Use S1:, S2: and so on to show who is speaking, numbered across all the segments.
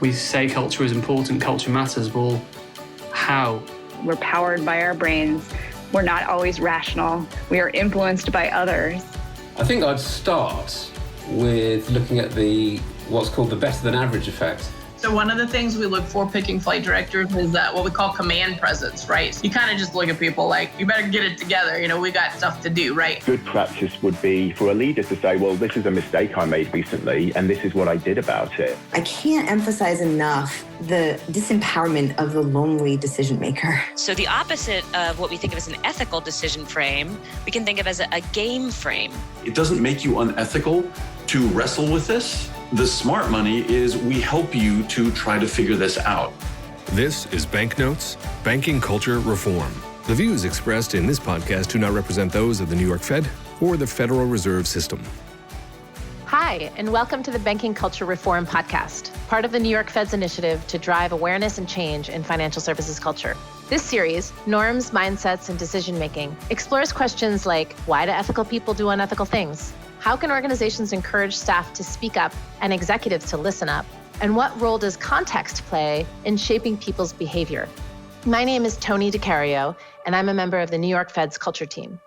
S1: We say culture is important, culture matters. Well, how?
S2: We're powered by our brains. We're not always rational. We are influenced by others.
S3: I think I'd start with looking at what's called the better than average effect.
S4: So one of the things we look for picking flight directors is that what we call command presence, right? So you kind of just look at people like, you better get it together. We got stuff to do, right?
S5: Good practice would be for a leader to say, well, this is a mistake I made recently, and this is what I did about it.
S6: I can't emphasize enough the disempowerment of the lonely decision maker.
S7: So the opposite of what we think of as an ethical decision frame, we can think of as a game frame.
S8: It doesn't make you unethical to wrestle with this. The smart money is we help you to try to figure this out.
S9: This is Banknotes, Banking Culture Reform. The views expressed in this podcast do not represent those of the New York Fed or the Federal Reserve System.
S10: Hi, and welcome to the Banking Culture Reform podcast, part of the New York Fed's initiative to drive awareness and change in financial services culture. This series, Norms, Mindsets, and Decision-Making, explores questions like, why do ethical people do unethical things? How can organizations encourage staff to speak up and executives to listen up? And what role does context play in shaping people's behavior? My name is Tony DiCario, and I'm a member of the New York Fed's culture team.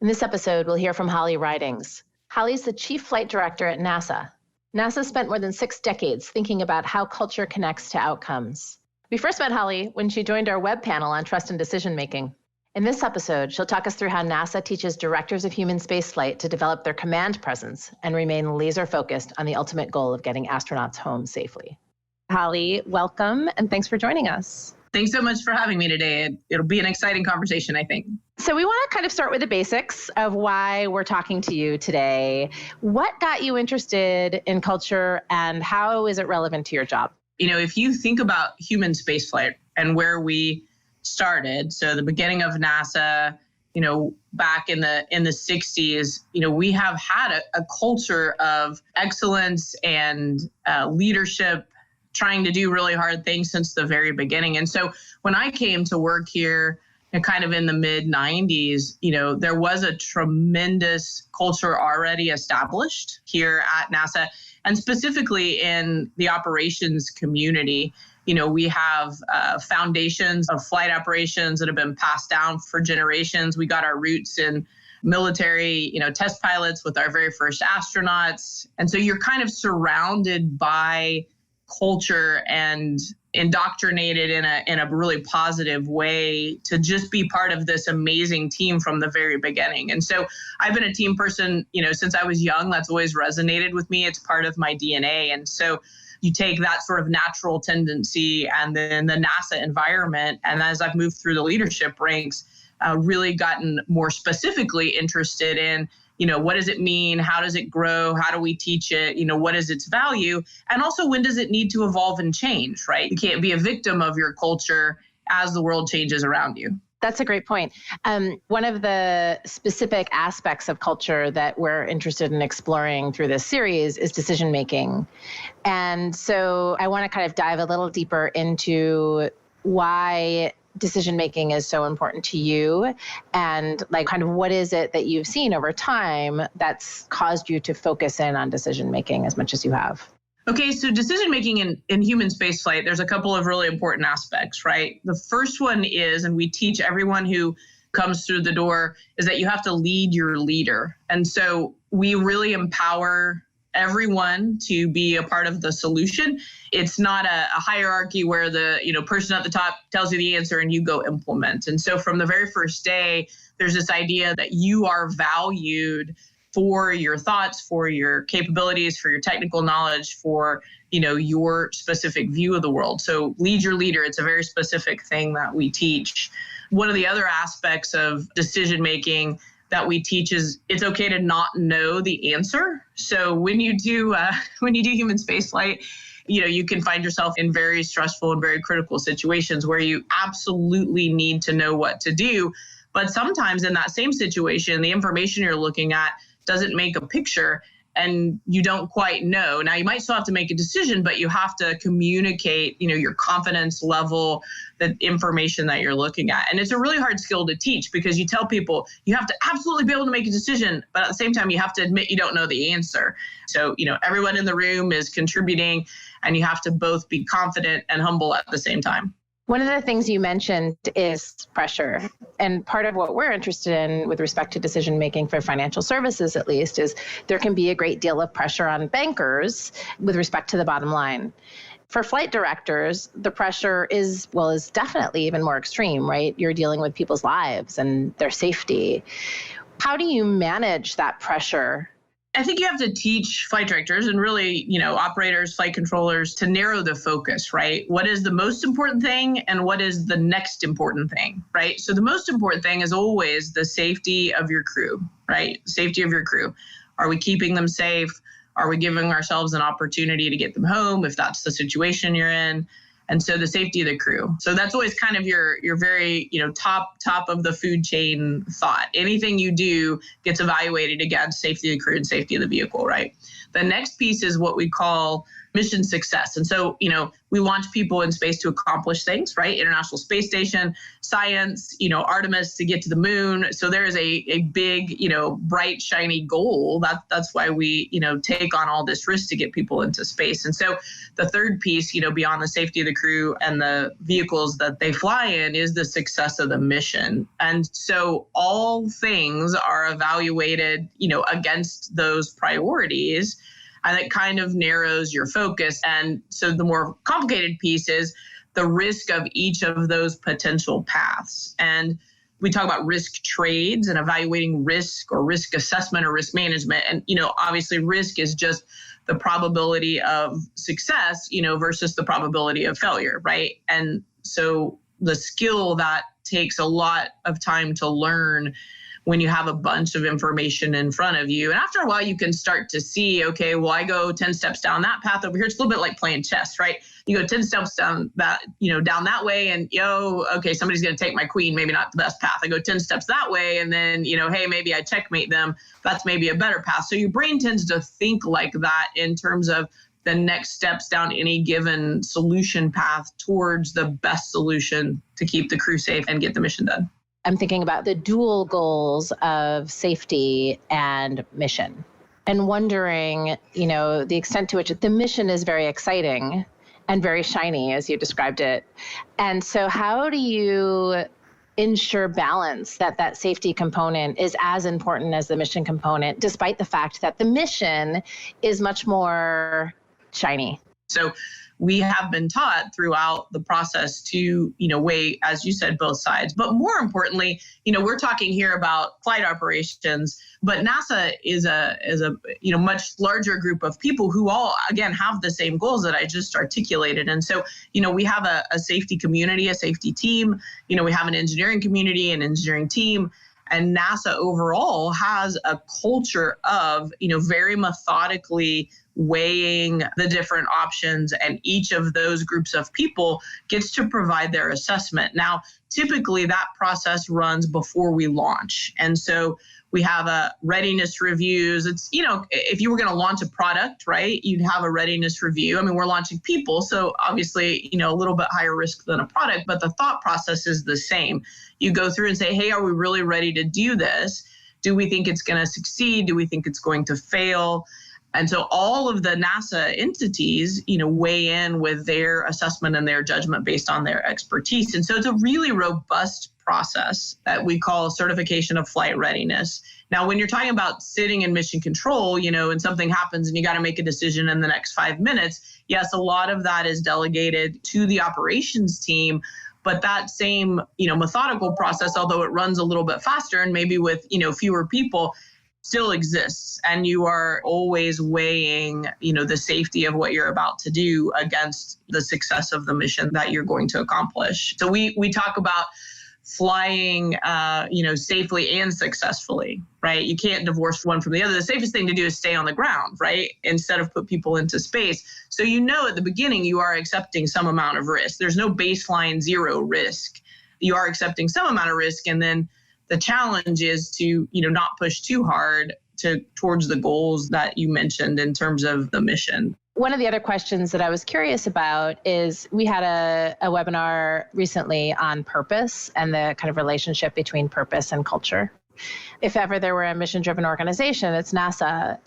S10: In this episode, we'll hear from Holly Ridings. Holly's the chief flight director at NASA. NASA spent more than 6 decades thinking about how culture connects to outcomes. We first met Holly when she joined our web panel on trust and decision-making. In this episode, she'll talk us through how NASA teaches directors of human spaceflight to develop their command presence and remain laser-focused on the ultimate goal of getting astronauts home safely. Holly, welcome, and thanks for joining us.
S4: Thanks so much for having me today. It'll be an exciting conversation, I think.
S10: So we want to kind of start with the basics of why we're talking to you today. What got you interested in culture, and how is it relevant to your job?
S4: If you think about human spaceflight and where we started, so the beginning of NASA, back in the 60s, we have had a culture of excellence and leadership, trying to do really hard things since the very beginning. And so when I came to work here kind of in the mid 90s, there was a tremendous culture already established here at NASA, and specifically in the operations community. We have foundations of flight operations that have been passed down for generations. We got our roots in military, test pilots with our very first astronauts. And so you're kind of surrounded by culture and indoctrinated in a really positive way to just be part of this amazing team from the very beginning. And so I've been a team person, since I was young. That's always resonated with me. It's part of my DNA. And so you take that sort of natural tendency and then the NASA environment. And as I've moved through the leadership ranks, really gotten more specifically interested in, what does it mean? How does it grow? How do we teach it? What is its value? And also, when does it need to evolve and change, right? You can't be a victim of your culture as the world changes around you.
S10: That's a great point. One of the specific aspects of culture that we're interested in exploring through this series is decision-making. And so I want to kind of dive a little deeper into why decision-making is so important to you, and kind of what is it that you've seen over time that's caused you to focus in on decision-making as much as you have?
S4: Okay, so decision-making in human spaceflight, there's a couple of really important aspects, right? The first one is, and we teach everyone who comes through the door, is that you have to lead your leader. And so we really empower everyone to be a part of the solution. It's not a hierarchy where the person at the top tells you the answer and you go implement. And so from the very first day, there's this idea that you are valued for your thoughts, for your capabilities, for your technical knowledge, for your specific view of the world. So lead your leader. It's a very specific thing that we teach. One of the other aspects of decision making that we teach is it's okay to not know the answer. So when you do human spaceflight, you can find yourself in very stressful and very critical situations where you absolutely need to know what to do. But sometimes in that same situation, the information you're looking at doesn't make a picture. and you don't quite know. Now you might still have to make a decision, but you have to communicate, your confidence level, the information that you're looking at. And it's a really hard skill to teach because you tell people you have to absolutely be able to make a decision, but at the same time, you have to admit you don't know the answer. So, everyone in the room is contributing and you have to both be confident and humble at the same time.
S10: One of the things you mentioned is pressure. And part of what we're interested in with respect to decision making for financial services, at least, is there can be a great deal of pressure on bankers with respect to the bottom line. For flight directors, the pressure is definitely even more extreme, right? You're dealing with people's lives and their safety. How do you manage that pressure?
S4: I think you have to teach flight directors and really, operators, flight controllers to narrow the focus, right? What is the most important thing and what is the next important thing, right? So the most important thing is always the safety of your crew, right? Safety of your crew. Are we keeping them safe? Are we giving ourselves an opportunity to get them home if that's the situation you're in? And so the safety of the crew. So that's always kind of your very, top of the food chain thought. Anything you do gets evaluated against safety of the crew and safety of the vehicle, right? The next piece is what we call mission success. And so, we launch people in space to accomplish things, right? International Space Station, science, Artemis to get to the moon. So there is a big, bright, shiny goal. That's why we, take on all this risk to get people into space. And so the third piece, beyond the safety of the crew and the vehicles that they fly in is the success of the mission. And so all things are evaluated, against those priorities. And it kind of narrows your focus. And so the more complicated piece is the risk of each of those potential paths. And we talk about risk trades and evaluating risk or risk assessment or risk management. And, obviously risk is just the probability of success, versus the probability of failure, right? And so the skill that takes a lot of time to learn when you have a bunch of information in front of you. And after a while, you can start to see, okay, well, I go 10 steps down that path over here. It's a little bit like playing chess, right? You go 10 steps down that, down that way and, okay, somebody's going to take my queen, maybe not the best path. I go 10 steps that way. And then, hey, maybe I checkmate them. That's maybe a better path. So your brain tends to think like that in terms of the next steps down any given solution path towards the best solution to keep the crew safe and get the mission done.
S10: I'm thinking about the dual goals of safety and mission and wondering, the extent to which the mission is very exciting and very shiny, as you described it. And so how do you ensure balance that safety component is as important as the mission component, despite the fact that the mission is much more shiny?
S4: So we have been taught throughout the process to, weigh, as you said, both sides. But more importantly, we're talking here about flight operations, but NASA is a much larger group of people who all, again, have the same goals that I just articulated. And so, we have a safety community, a safety team, we have an engineering community, an engineering team. And NASA overall has a culture of, very methodically weighing the different options, and each of those groups of people gets to provide their assessment. Now, typically that process runs before we launch. And so we have a readiness reviews. It's, if you were going to launch a product, right, you'd have a readiness review. I mean, we're launching people, so obviously, a little bit higher risk than a product, but the thought process is the same. You go through and say, hey, are we really ready to do this? Do we think it's going to succeed? Do we think it's going to fail? And so all of the NASA entities, weigh in with their assessment and their judgment based on their expertise. And so it's a really robust process that we call certification of flight readiness. Now, when you're talking about sitting in mission control, and something happens and you got to make a decision in the next 5 minutes, yes, a lot of that is delegated to the operations team. But that same, methodical process, although it runs a little bit faster and maybe with, fewer people, still exists. And you are always weighing, the safety of what you're about to do against the success of the mission that you're going to accomplish. So we talk about flying, safely and successfully, right? You can't divorce one from the other. The safest thing to do is stay on the ground, right? Instead of put people into space. So at the beginning, you are accepting some amount of risk. There's no baseline zero risk. You are accepting some amount of risk, and then the challenge is to, not push too hard towards the goals that you mentioned in terms of the mission.
S10: One of the other questions that I was curious about is we had a webinar recently on purpose and the kind of relationship between purpose and culture. If ever there were a mission-driven organization, it's NASA.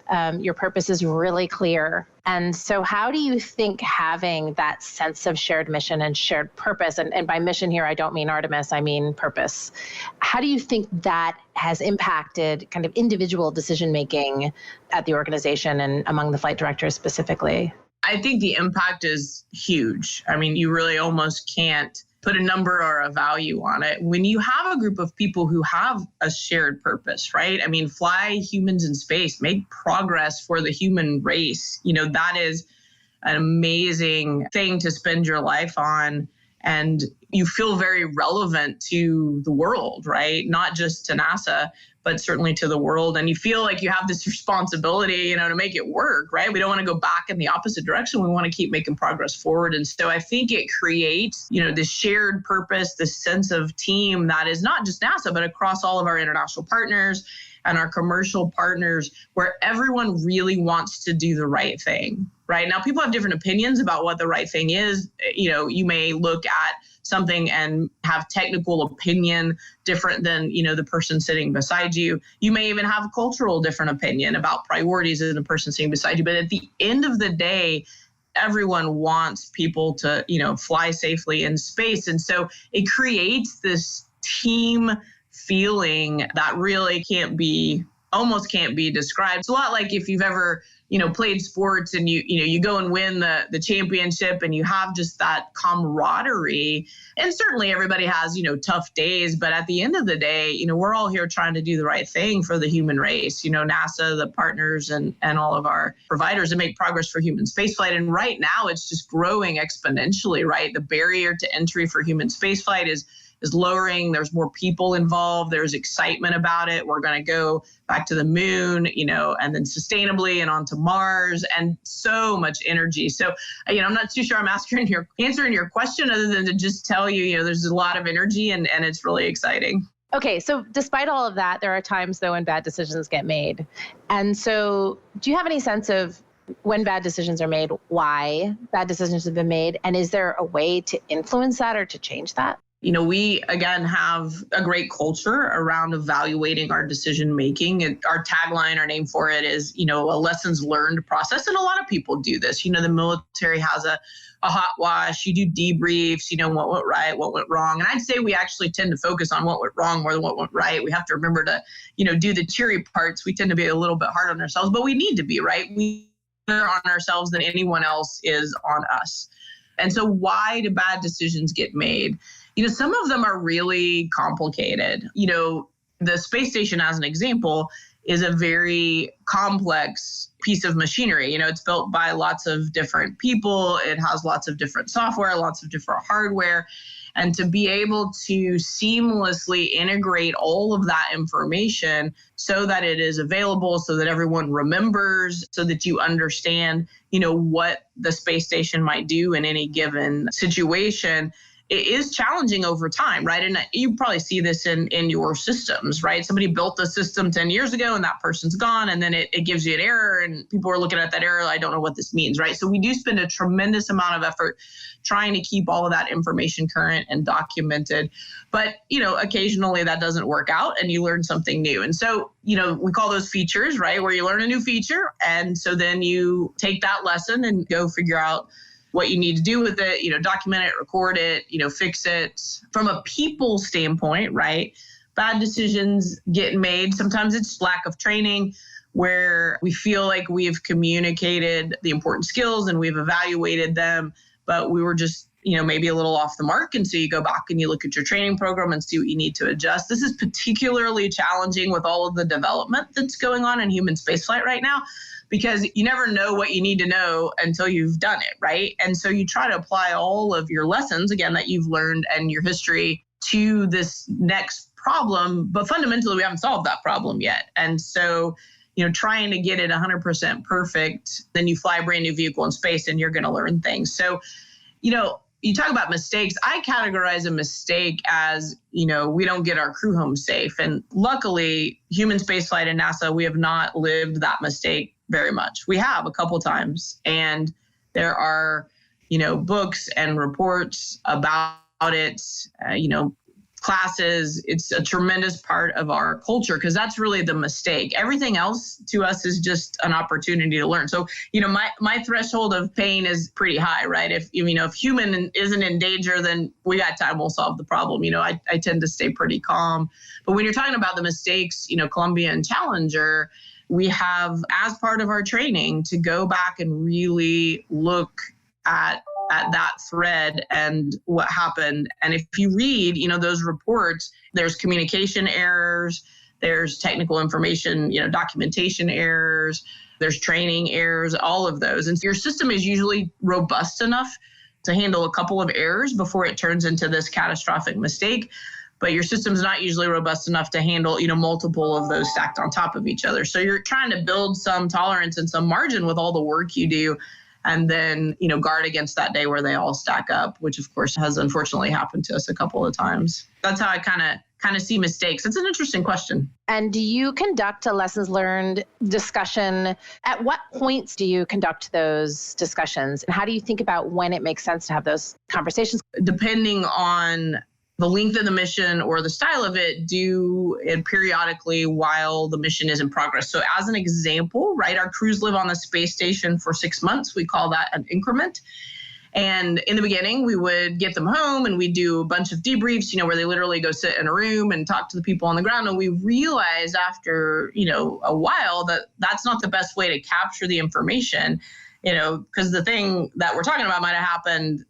S10: Your purpose is really clear. And so how do you think having that sense of shared mission and shared purpose, and by mission here, I don't mean Artemis, I mean purpose. How do you think that has impacted kind of individual decision-making at the organization and among the flight directors specifically?
S4: I think the impact is huge. I mean, you really almost can't put a number or a value on it. When you have a group of people who have a shared purpose, right? I mean, fly humans in space, make progress for the human race. That is an amazing thing to spend your life on. And you feel very relevant to the world, right? Not just to NASA, but certainly to the world. And you feel like you have this responsibility, to make it work, right? We don't want to go back in the opposite direction. We want to keep making progress forward. And so I think it creates, this shared purpose, this sense of team that is not just NASA, but across all of our international partners and our commercial partners, where everyone really wants to do the right thing, right? Now, people have different opinions about what the right thing is. You may look at something and have technical opinion different than, the person sitting beside you. You may even have a cultural different opinion about priorities than the person sitting beside you. But at the end of the day, everyone wants people to, fly safely in space. And so it creates this team feeling that really almost can't be described. It's a lot like if you've ever, played sports and you go and win the championship and you have just that camaraderie. And certainly everybody has, tough days, but at the end of the day, we're all here trying to do the right thing for the human race, NASA, the partners and all of our providers to make progress for human spaceflight. And right now it's just growing exponentially, right? The barrier to entry for human spaceflight is lowering. There's more people involved. There's excitement about it. We're going to go back to the moon, and then sustainably and onto Mars, and so much energy. So, I'm not too sure I'm answering your question other than to just tell you, there's a lot of energy and it's really exciting.
S10: Okay, so despite all of that, there are times though when bad decisions get made. And so do you have any sense of when bad decisions are made, why bad decisions have been made? And is there a way to influence that or to change that?
S4: We, again, have a great culture around evaluating our decision making. Our tagline, our name for it is, a lessons learned process. And a lot of people do this. The military has a hot wash. You do debriefs, what went right, what went wrong. And I'd say we actually tend to focus on what went wrong more than what went right. We have to remember to, do the cheery parts. We tend to be a little bit hard on ourselves, but we need to be, right? We are on ourselves than anyone else is on us. And so why do bad decisions get made? Some of them are really complicated. The space station, as an example, is a very complex piece of machinery. It's built by lots of different people. It has lots of different software, lots of different hardware. And to be able to seamlessly integrate all of that information so that it is available, so that everyone remembers, so that you understand, what the space station might do in any given situation, it is challenging over time, right? And you probably see this in your systems, right? Somebody built the system 10 years ago and that person's gone, and then it gives you an error and people are looking at that error. I don't know what this means, right? So we do spend a tremendous amount of effort trying to keep all of that information current and documented. But, occasionally that doesn't work out and you learn something new. And so, we call those features, right? Where you learn a new feature. And so then you take that lesson and go figure out what you need to do with it, document it, record it, fix it. From a people standpoint, right? Bad decisions get made. Sometimes it's lack of training where we feel like we've communicated the important skills and we've evaluated them, but we were just, maybe a little off the mark. And so you go back and you look at your training program and see what you need to adjust. This is particularly challenging with all of the development that's going on in human spaceflight right now, because you never know what you need to know until you've done it, right? And so you try to apply all of your lessons, again, that you've learned and your history to this next problem. But fundamentally, we haven't solved that problem yet. And so, trying to get it 100% perfect, then you fly a brand new vehicle in space and you're going to learn things. So, you talk about mistakes. I categorize a mistake as, we don't get our crew home safe. And luckily, human spaceflight and NASA, we have not lived that mistake very much. We have a couple times. And there are, books and reports about it, classes. It's a tremendous part of our culture because that's really the mistake. Everything else to us is just an opportunity to learn. So, my threshold of pain is pretty high, right? If human isn't in danger, then we got time, we'll solve the problem. I tend to stay pretty calm. But when you're talking about the mistakes, Columbia and Challenger, we have, as part of our training, to go back and really look at that thread and what happened. And if you read, those reports, there's communication errors, there's technical information, documentation errors, there's training errors, all of those. And your system is usually robust enough to handle a couple of errors before it turns into this catastrophic mistake. But your system's not usually robust enough to handle, multiple of those stacked on top of each other. So you're trying to build some tolerance and some margin with all the work you do, and then, guard against that day where they all stack up, which of course has unfortunately happened to us a couple of times. That's how I kind of see mistakes. It's an interesting question.
S10: And do you conduct a lessons learned discussion? At what points do you conduct those discussions? And how do you think about when it makes sense to have those conversations?
S4: Depending on the length of the mission or the style of it, do it periodically while the mission is in progress. So as an example, right, our crews live on the space station for 6 months. We call that an increment. And in the beginning, we would get them home and we'd do a bunch of debriefs, where they literally go sit in a room and talk to the people on the ground. And we realized after, a while that that's not the best way to capture the information, because the thing that we're talking about might have happened,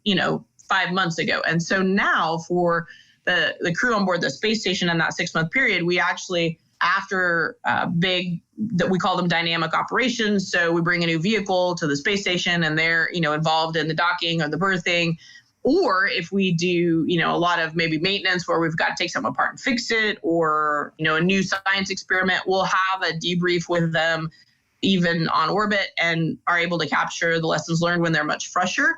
S4: 5 months ago. And so now for the crew on board the space station in that 6 month period, we actually, after that we call them dynamic operations. So we bring a new vehicle to the space station and they're, involved in the docking or the berthing. Or if we do, a lot of maybe maintenance where we've got to take something apart and fix it, or, a new science experiment, we'll have a debrief with them even on orbit and are able to capture the lessons learned when they're much fresher.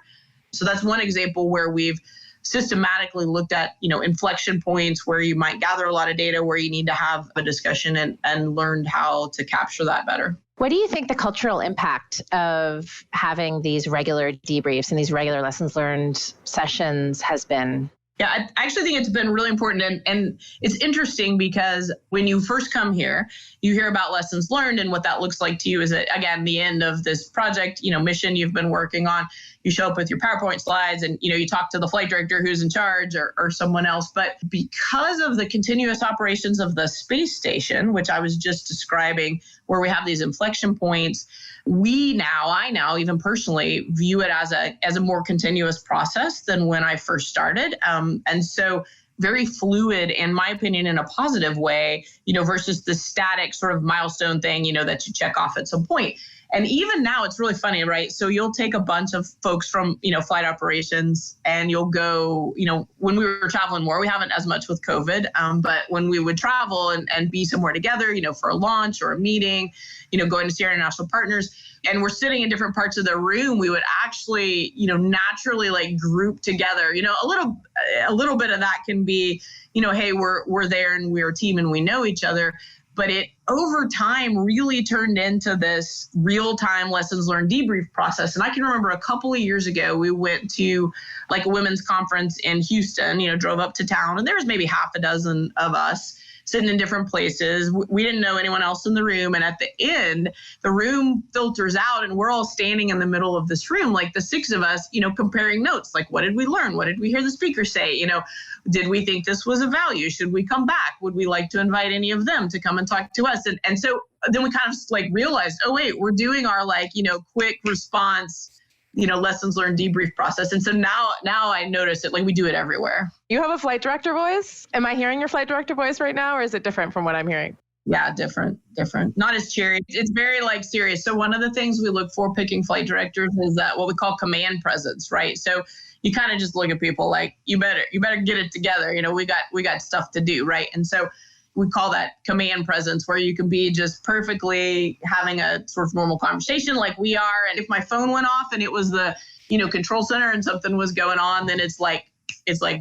S4: So that's one example where we've systematically looked at, inflection points where you might gather a lot of data, where you need to have a discussion and learned how to capture that better.
S10: What do you think the cultural impact of having these regular debriefs and these regular lessons learned sessions has been?
S4: Yeah, I actually think it's been really important. And it's interesting because when you first come here, you hear about lessons learned and what that looks like to you is, again, the end of this project, mission you've been working on. You show up with your PowerPoint slides and, you talk to the flight director who's in charge or someone else. But because of the continuous operations of the space station, which I was just describing, where we have these inflection points, I now even personally view it as a more continuous process than when I first started. And so very fluid, in my opinion, in a positive way, versus the static sort of milestone thing, that you check off at some point. And even now it's really funny, right? So you'll take a bunch of folks from, flight operations and you'll go, when we were traveling more, we haven't as much with COVID, but when we would travel and be somewhere together, for a launch or a meeting, going to see our international partners, and we're sitting in different parts of the room, we would actually, naturally like group together, a little bit of that can be, hey, we're there and we're a team and we know each other. But it over time really turned into this real-time lessons learned debrief process. And I can remember a couple of years ago, we went to like a women's conference in Houston, drove up to town, and there was maybe half a dozen of us sitting in different places. We didn't know anyone else in the room. And at the end, the room filters out and we're all standing in the middle of this room, like the six of us, comparing notes. Like, what did we learn? What did we hear the speaker say? Did we think this was a value? Should we come back? Would we like to invite any of them to come and talk to us? And so then we kind of like realized, oh, wait, we're doing our quick response, lessons learned debrief process. And so now I notice it, like we do it everywhere.
S10: You have a flight director voice? Am I hearing your flight director voice right now, or is it different from what I'm hearing?
S4: Yeah, different. Not as cheery. It's very serious. So one of the things we look for picking flight directors is that what we call command presence, right? So you kind of just look at people like, you better get it together. We got stuff to do, right? And so, we call that command presence, where you can be just perfectly having a sort of normal conversation like we are. And if my phone went off and it was the, control center and something was going on, then it's like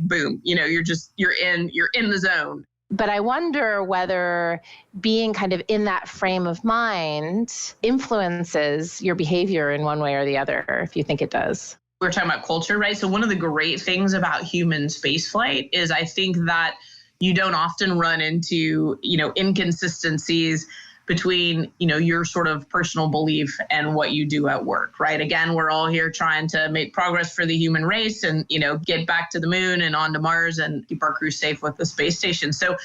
S4: boom, you're in the zone.
S10: But I wonder whether being kind of in that frame of mind influences your behavior in one way or the other, if you think it does.
S4: We're talking about culture, right? So one of the great things about human spaceflight is I think that you don't often run into, inconsistencies between, your sort of personal belief and what you do at work, right? Again, we're all here trying to make progress for the human race and, get back to the moon and onto Mars and keep our crew safe with the space station. So,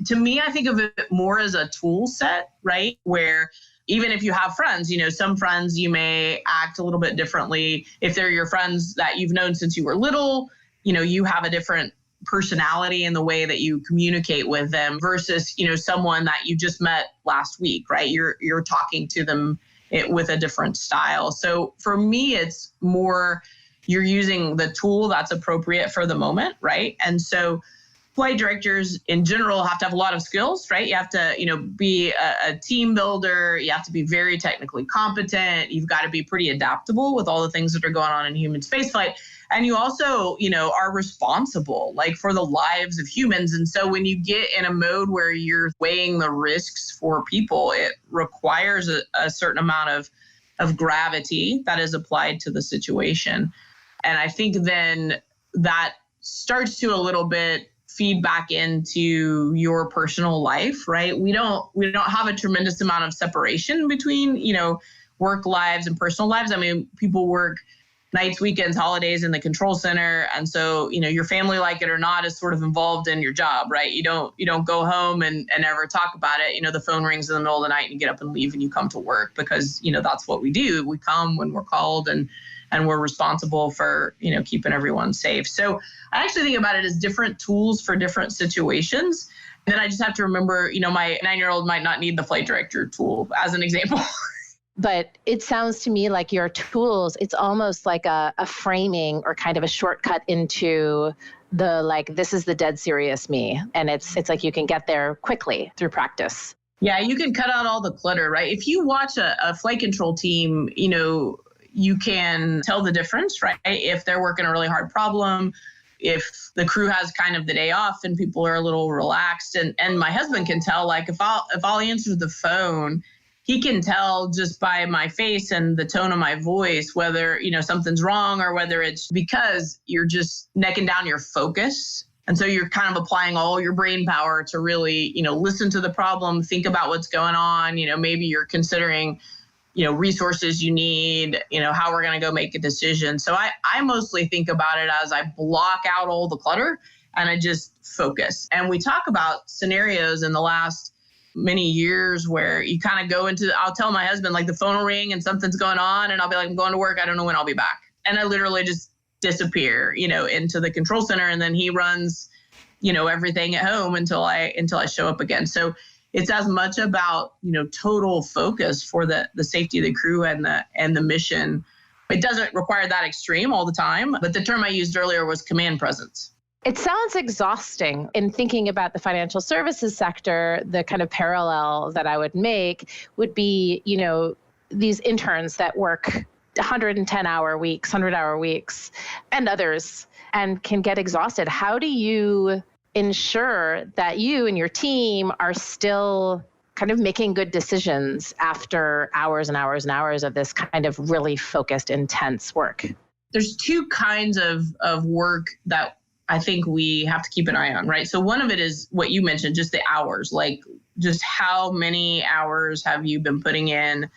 S4: to me, I think of it more as a tool set, right? Where even if you have friends, some friends you may act a little bit differently. If they're your friends that you've known since you were little, you have a different personality in the way that you communicate with them versus, someone that you just met last week, right? You're talking to them with a different style. So for me, it's more you're using the tool that's appropriate for the moment, right? And so flight directors in general have to have a lot of skills, right? You have to, be a team builder. You have to be very technically competent. You've got to be pretty adaptable with all the things that are going on in human spaceflight. And you also, are responsible for the lives of humans. And so when you get in a mode where you're weighing the risks for people, it requires a certain amount of gravity that is applied to the situation. And I think then that starts to a little bit feed back into your personal life, right? We don't have a tremendous amount of separation between, work lives and personal lives. I mean, people work nights, weekends, holidays in the control center. And so, your family, like it or not, is sort of involved in your job, right? You don't go home and ever talk about it. The phone rings in the middle of the night and you get up and leave and you come to work because, that's what we do. We come when we're called and we're responsible for, keeping everyone safe. So I actually think about it as different tools for different situations. And then I just have to remember, my 9-year-old might not need the flight director tool as an example.
S10: But it sounds to me like your tools, it's almost like a framing or kind of a shortcut into the, this is the dead serious me. And it's like you can get there quickly through practice.
S4: Yeah, you can cut out all the clutter, right? If you watch a flight control team, you can tell the difference, right? If they're working a really hard problem, if the crew has kind of the day off and people are a little relaxed. And my husband can tell, if I'll answer the phone, he can tell just by my face and the tone of my voice whether, something's wrong or whether it's because you're just necking down your focus. And so you're kind of applying all your brain power to really, listen to the problem, think about what's going on. Maybe you're considering, resources you need, how we're going to go make a decision. So I mostly think about it as I block out all the clutter and I just focus. And we talk about scenarios in the last many years where you kind of go into, I'll tell my husband, the phone will ring and something's going on and I'll be like, I'm going to work. I don't know when I'll be back. And I literally just disappear, into the control center. And then he runs, everything at home until I show up again. So it's as much about, total focus for the safety of the crew and the mission. It doesn't require that extreme all the time, but the term I used earlier was command presence.
S10: It sounds exhausting. In thinking about the financial services sector, the kind of parallel that I would make would be, these interns that work 110-hour weeks, 100-hour weeks, and others, and can get exhausted. How do you ensure that you and your team are still kind of making good decisions after hours and hours and hours of this kind of really focused, intense work?
S4: There's two kinds of work that I think we have to keep an eye on, right? So one of it is what you mentioned, just the hours, just how many hours have you been putting in?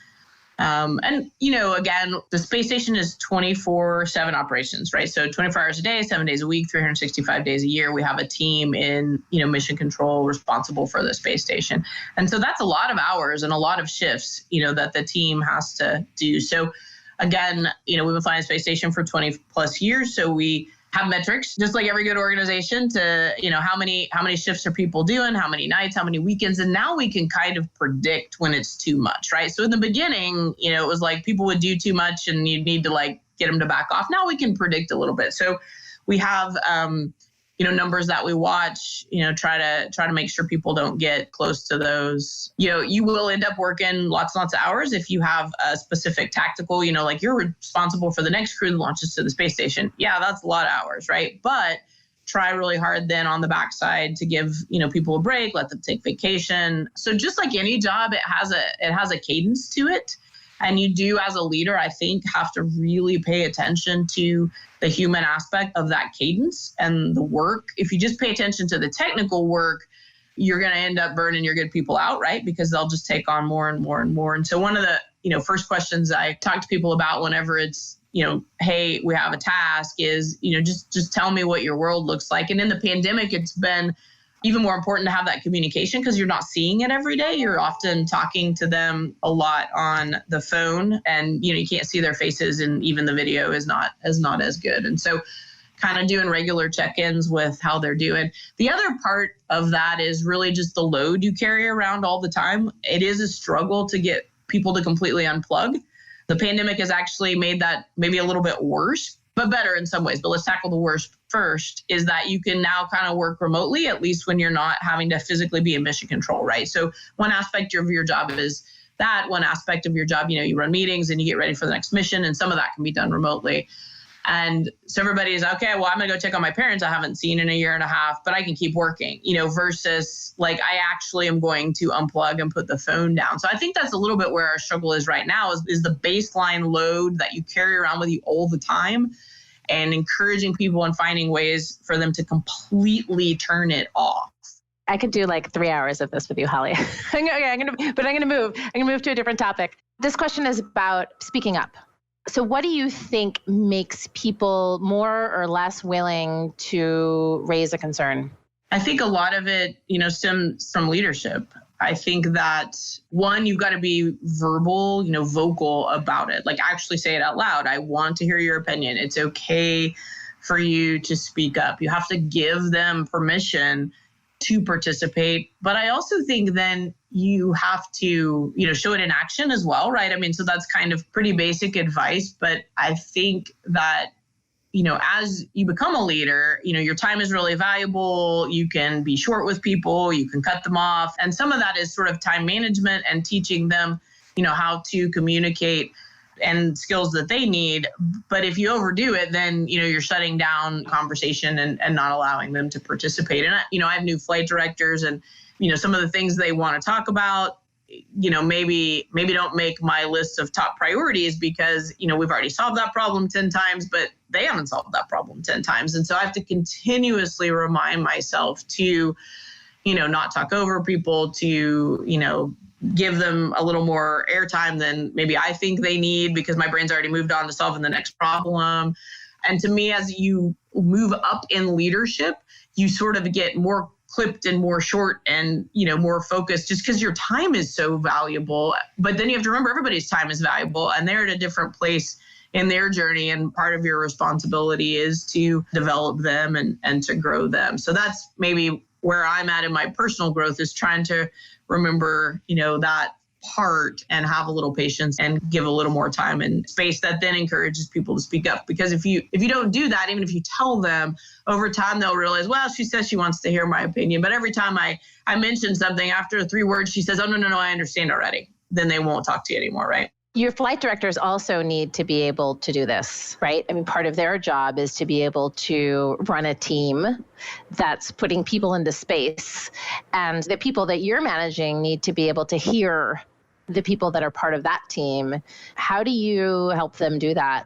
S4: And, again, the space station is 24/7 operations, right? So 24 hours a day, 7 days a week, 365 days a year. We have a team in, mission control responsible for the space station. And so that's a lot of hours and a lot of shifts, that the team has to do. So again, we've been flying a space station for 20 plus years. So we have metrics, just like every good organization, to, how many shifts are people doing, how many nights, how many weekends. And now we can kind of predict when it's too much, right? So in the beginning, it was like people would do too much and you'd need to get them to back off. Now we can predict a little bit. So we have, numbers that we watch, try to make sure people don't get close to those. You will end up working lots and lots of hours if you have a specific tactical, like you're responsible for the next crew that launches to the space station. Yeah, that's a lot of hours, right? But try really hard then on the backside to give, people a break, let them take vacation. So just like any job, it has a cadence to it. And you do, as a leader, I think, have to really pay attention to the human aspect of that cadence and the work. If you just pay attention to the technical work, you're going to end up burning your good people out, right? Because they'll just take on more and more and more. And so one of the, first questions I talk to people about whenever it's, hey, we have a task is, just tell me what your world looks like. And in the pandemic, it's been even more important to have that communication because you're not seeing it every day. You're often talking to them a lot on the phone and, you can't see their faces and even the video is not as good. And so kind of doing regular check-ins with how they're doing. The other part of that is really just the load you carry around all the time. It is a struggle to get people to completely unplug. The pandemic has actually made that maybe a little bit worse, but better in some ways. But let's tackle the worst first, is that you can now kind of work remotely, at least when you're not having to physically be in mission control, right? So one aspect of your job is that. One aspect of your job, you run meetings and you get ready for the next mission, and some of that can be done remotely. And so everybody is, okay, well, I'm going to go check on my parents I haven't seen in a year and a half, but I can keep working, versus like I actually am going to unplug and put the phone down. So I think that's a little bit where our struggle is right now is the baseline load that you carry around with you all the time, and encouraging people and finding ways for them to completely turn it off.
S10: I could do like 3 hours of this with you, Holly. I'm going to move to a different topic. This question is about speaking up. So what do you think makes people more or less willing to raise a concern?
S4: I think a lot of it, stems from leadership. I think that one, you've got to be vocal about it. Like actually say it out loud. I want to hear your opinion. It's okay for you to speak up. You have to give them permission to participate. But I also think then you have to, show it in action as well, right? I mean, so that's kind of pretty basic advice. But I think that, as you become a leader, your time is really valuable. You can be short with people, you can cut them off. And some of that is sort of time management and teaching them, how to communicate and skills that they need. But if you overdo it, then, you're shutting down conversation and not allowing them to participate. And, I have new flight directors and, some of the things they want to talk about, maybe don't make my list of top priorities because, we've already solved that problem 10 times, but they haven't solved that problem 10 times. And so I have to continuously remind myself to, not talk over people, to, give them a little more airtime than maybe I think they need because my brain's already moved on to solving the next problem. And to me, as you move up in leadership, you sort of get more clipped and more short and, more focused just because your time is so valuable. But then you have to remember everybody's time is valuable and they're at a different place in their journey. And part of your responsibility is to develop them and to grow them. So that's maybe where I'm at in my personal growth, is trying to remember, that part and have a little patience and give a little more time and space that then encourages people to speak up. Because if you don't do that, even if you tell them, over time they'll realize, well, she says she wants to hear my opinion. But every time I mention something, after 3 words, she says, oh, no, I understand already. Then they won't talk to you anymore, right?
S10: Your flight directors also need to be able to do this, right? I mean, part of their job is to be able to run a team that's putting people into space. And the people that you're managing need to be able to hear the people that are part of that team. How do you help them do that?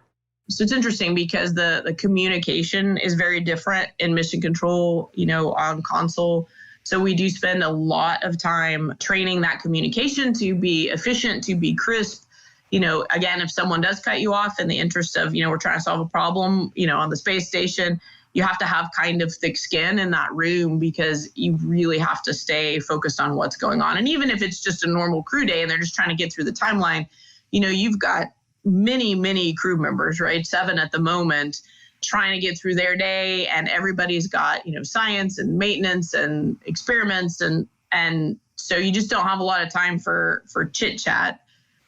S4: So it's interesting because the communication is very different in mission control, on console. So we do spend a lot of time training that communication to be efficient, to be crisp. Again, if someone does cut you off in the interest of, we're trying to solve a problem, on the space station, you have to have kind of thick skin in that room because you really have to stay focused on what's going on. And even if it's just a normal crew day and they're just trying to get through the timeline, you've got many crew members, right? 7 at the moment, trying to get through their day, and everybody's got, science and maintenance and experiments. And so you just don't have a lot of time for chit chat.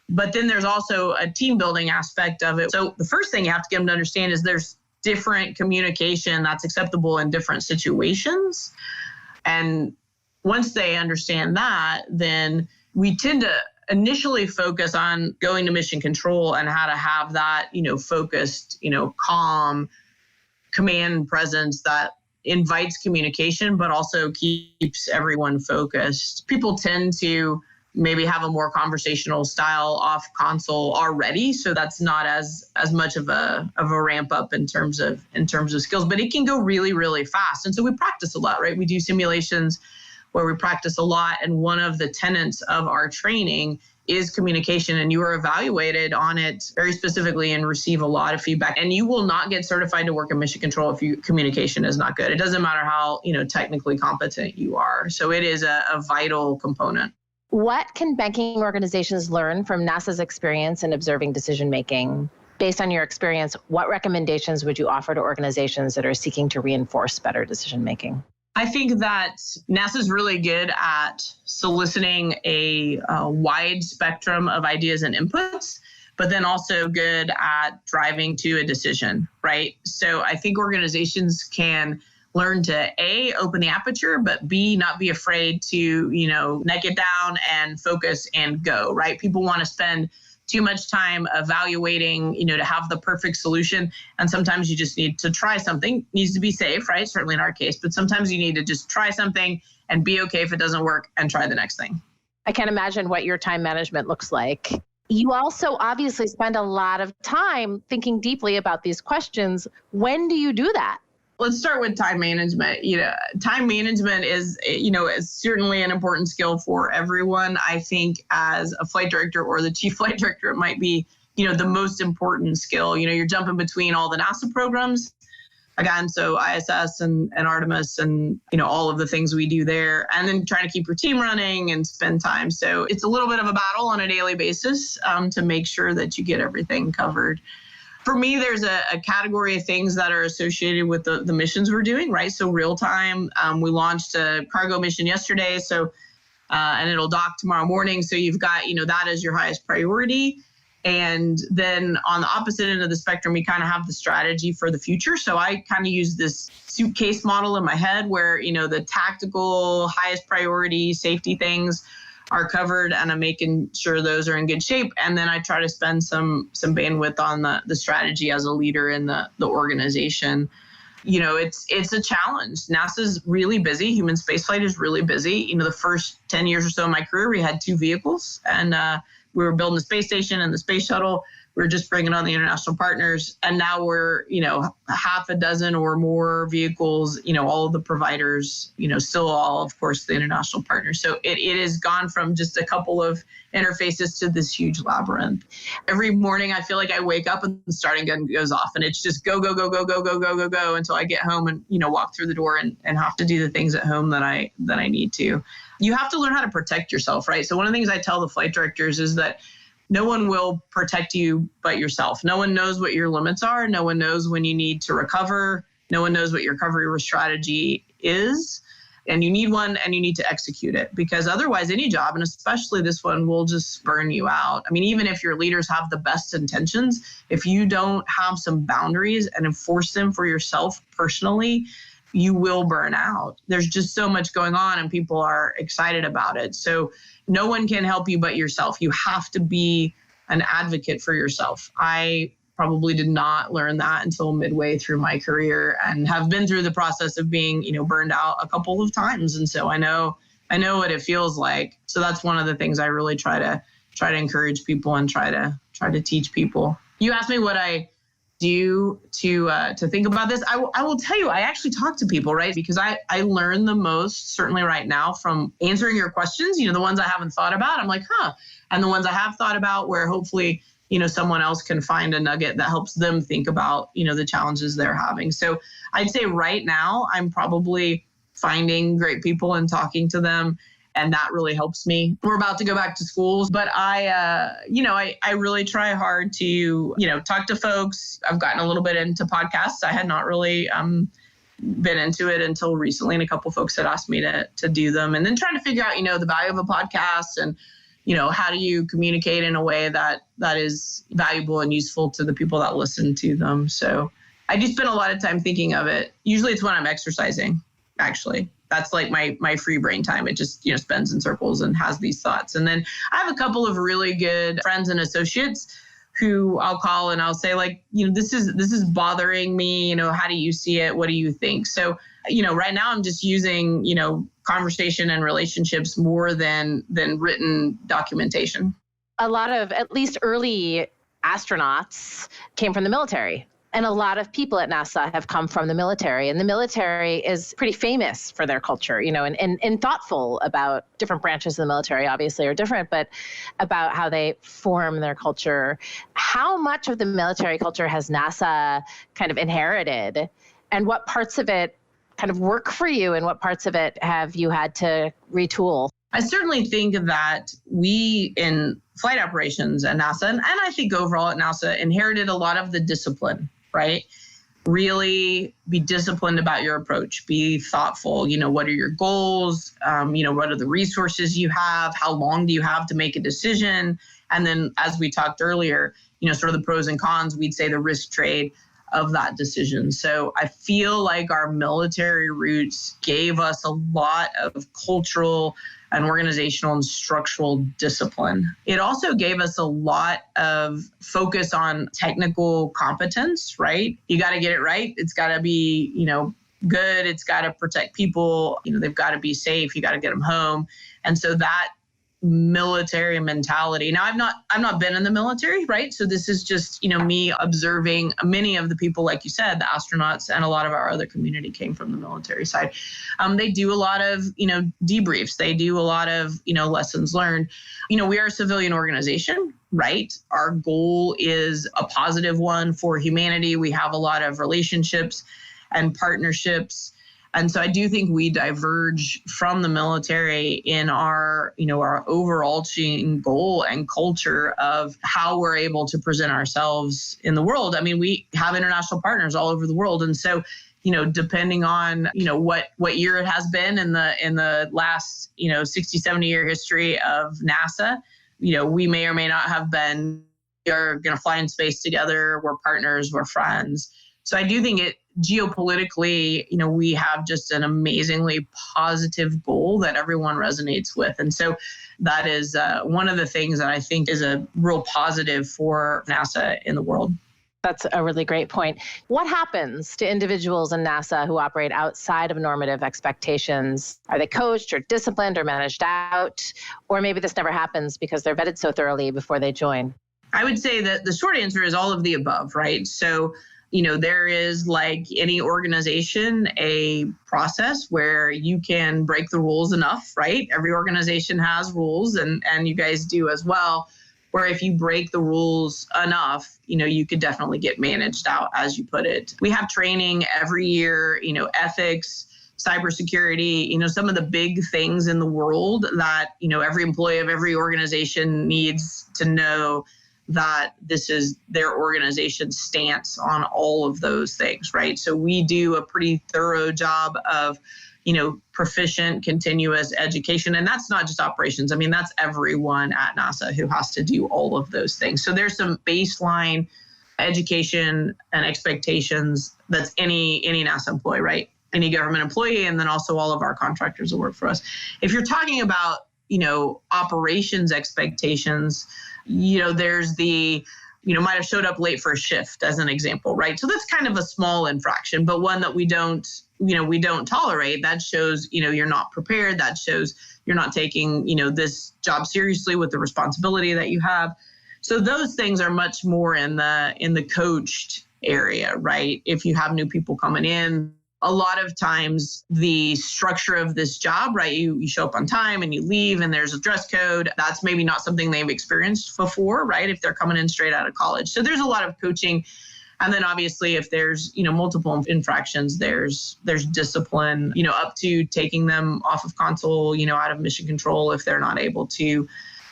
S4: But then there's also a team building aspect of it. So the first thing you have to get them to understand is there's different communication that's acceptable in different situations. And once they understand that, then we tend to initially focus on going to mission control and how to have that, focused, calm command presence that invites communication, but also keeps everyone focused. People tend to maybe have a more conversational style off console already, so that's not as much of a ramp up in terms of skills, but it can go really, really fast. And so we practice a lot, right? We do simulations where we practice a lot, and one of the tenets of our training is communication, and you are evaluated on it very specifically and receive a lot of feedback. And you will not get certified to work in mission control if your communication is not good. It doesn't matter how technically competent you are. So it is a vital component.
S10: What can banking organizations learn from NASA's experience in observing decision making? Based on your experience, what recommendations would you offer to organizations that are seeking to reinforce better decision making?
S4: I think that NASA's really good at soliciting a wide spectrum of ideas and inputs, but then also good at driving to a decision, right? So I think organizations can learn to A, open the aperture, but B, not be afraid to, neck it down and focus and go, right? People want to spend too much time evaluating, to have the perfect solution. And sometimes you just need to try something. It needs to be safe, right? Certainly in our case, but sometimes you need to just try something and be okay if it doesn't work and try the next thing.
S10: I can't imagine what your time management looks like. You also obviously spend a lot of time thinking deeply about these questions. When do you do that?
S4: Let's start with time management. Time management is certainly an important skill for everyone. I think as a flight director or the chief flight director, it might be, the most important skill. You're jumping between all the NASA programs, again, so ISS and Artemis and, all of the things we do there, and then trying to keep your team running and spend time. So it's a little bit of a battle on a daily basis to make sure that you get everything covered. For me, there's a category of things that are associated with the missions we're doing, right? So real time, we launched a cargo mission yesterday, and it'll dock tomorrow morning. So you've got, that as your highest priority. And then on the opposite end of the spectrum, we kind of have the strategy for the future. So I kind of use this suitcase model in my head where, the tactical, highest priority safety things are covered, and I'm making sure those are in good shape. And then I try to spend some bandwidth on the strategy as a leader in the organization. It's a challenge. NASA's really busy. Human spaceflight is really busy. The first 10 years or so of my career, we had 2 vehicles, and we were building the space station and the space shuttle. We were just bringing on the international partners. And now we're, half a dozen or more vehicles, all of the providers, still all, of course, the international partners. So it has gone from just a couple of interfaces to this huge labyrinth. Every morning, I feel like I wake up and the starting gun goes off, and it's just go, go, go, go, go, go, go, go, go until I get home and, walk through the door and have to do the things at home that I need to. You have to learn how to protect yourself, right? So one of the things I tell the flight directors is that no one will protect you but yourself. No one knows what your limits are. No one knows when you need to recover. No one knows what your recovery strategy is. And you need one, and you need to execute it, because otherwise any job, and especially this one, will just burn you out. I mean, even if your leaders have the best intentions, if you don't have some boundaries and enforce them for yourself personally, you will burn out. There's just so much going on and people are excited about it. So no one can help you but yourself. You have to be an advocate for yourself. I probably did not learn that until midway through my career, and have been through the process of being, burned out a couple of times. And so I know what it feels like. So that's one of the things I really try to encourage people and try to teach people. You asked me what I do to think about this. I will tell you, I actually talk to people, right? Because I learn the most, certainly right now, from answering your questions, the ones I haven't thought about. I'm like, and the ones I have thought about, where hopefully, someone else can find a nugget that helps them think about, the challenges they're having. So I'd say right now, I'm probably finding great people and talking to them. And that really helps me. We're about to go back to schools, but I really try hard to, talk to folks. I've gotten a little bit into podcasts. I had not really been into it until recently, and a couple folks had asked me to do them. And then trying to figure out, the value of a podcast, and, how do you communicate in a way that is valuable and useful to the people that listen to them. So I do spend a lot of time thinking of it. Usually it's when I'm exercising, actually. That's like my free brain time. It just, spins in circles and has these thoughts. And then I have a couple of really good friends and associates who I'll call and I'll say, like, this is bothering me. How do you see it? What do you think? So, right now I'm just using, conversation and relationships more than written documentation.
S10: A lot of, at least early astronauts came from the military. And a lot of people at NASA have come from the military. And the military is pretty famous for their culture, and thoughtful about different branches of the military, obviously, are different, but about how they form their culture. How much of the military culture has NASA kind of inherited? And what parts of it kind of work for you? And what parts of it have you had to retool?
S4: I certainly think that we in flight operations at NASA, and I think overall at NASA, inherited a lot of the discipline, right? Really be disciplined about your approach. Be thoughtful. What are your goals? What are the resources you have? How long do you have to make a decision? And then, as we talked earlier, sort of the pros and cons, we'd say the risk trade of that decision. So I feel like our military roots gave us a lot of cultural and organizational and structural discipline. It also gave us a lot of focus on technical competence, right? You got to get it right. It's got to be, good. It's got to protect people. They've got to be safe. You got to get them home. And so that military mentality. Now, I've not been in the military, right? So this is just, me observing many of the people, like you said, the astronauts and a lot of our other community came from the military side. They do a lot of, debriefs. They do a lot of, lessons learned. We are a civilian organization, right? Our goal is a positive one for humanity. We have a lot of relationships and partnerships. And so I do think we diverge from the military in our, our overarching goal and culture of how we're able to present ourselves in the world. I mean, we have international partners all over the world. And so, depending on, what year it has been in the last, 60, 70 year history of NASA, we may or may not have been, we are going to fly in space together. We're partners, we're friends. So I do think geopolitically, we have just an amazingly positive goal that everyone resonates with. And so that is one of the things that I think is a real positive for NASA in the world.
S10: That's a really great point. What happens to individuals in NASA who operate outside of normative expectations? Are they coached or disciplined or managed out? Or maybe this never happens because they're vetted so thoroughly before they join?
S4: I would say that the short answer is all of the above, right? So there is, like any organization, a process where you can break the rules enough, right? Every organization has rules, and you guys do as well, where if you break the rules enough, you could definitely get managed out, as you put it. We have training every year, ethics, cybersecurity, some of the big things in the world that, every employee of every organization needs to know that this is their organization's stance on all of those things, right? So we do a pretty thorough job of, proficient, continuous education. And that's not just operations. I mean, that's everyone at NASA who has to do all of those things. So there's some baseline education and expectations that's any NASA employee, right? Any government employee, and then also all of our contractors that work for us. If you're talking about, operations expectations, there's the, might have showed up late for a shift as an example, right? So that's kind of a small infraction, but one that we don't tolerate. That shows, you're not prepared. That shows you're not taking, this job seriously with the responsibility that you have. So those things are much more in the coached area, right? If you have new people coming in, a lot of times the structure of this job, right? You show up on time and you leave and there's a dress code. That's maybe not something they've experienced before, right? If they're coming in straight out of college. So there's a lot of coaching. And then obviously if there's, multiple infractions, there's discipline, up to taking them off of console, out of mission control if they're not able to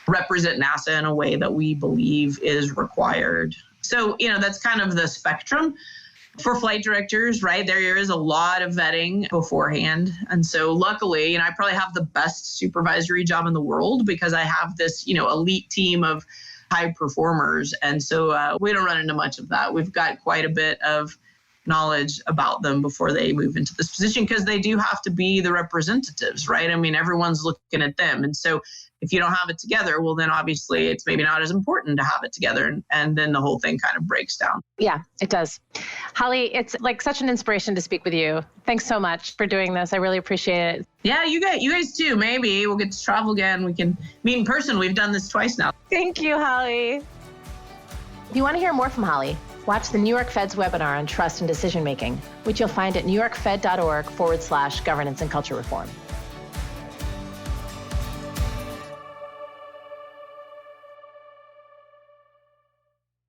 S4: represent NASA in a way that we believe is required. So, that's kind of the spectrum. For flight directors, right, there is a lot of vetting beforehand. And so luckily, I probably have the best supervisory job in the world because I have this, elite team of high performers. And so we don't run into much of that. We've got quite a bit of, knowledge about them before they move into this position, because they do have to be the representatives, right? I mean, everyone's looking at them. And so if you don't have it together, well, then obviously it's maybe not as important to have it together. And then the whole thing kind of breaks down.
S10: Yeah, it does. Holly, it's like such an inspiration to speak with you. Thanks so much for doing this. I really appreciate it.
S4: Yeah, you guys too. Maybe we'll get to travel again. We can meet in person. We've done this twice now.
S10: Thank you, Holly. If you want to hear more from Holly, watch the New York Fed's webinar on trust and decision making, which you'll find at newyorkfed.org/governance and culture reform.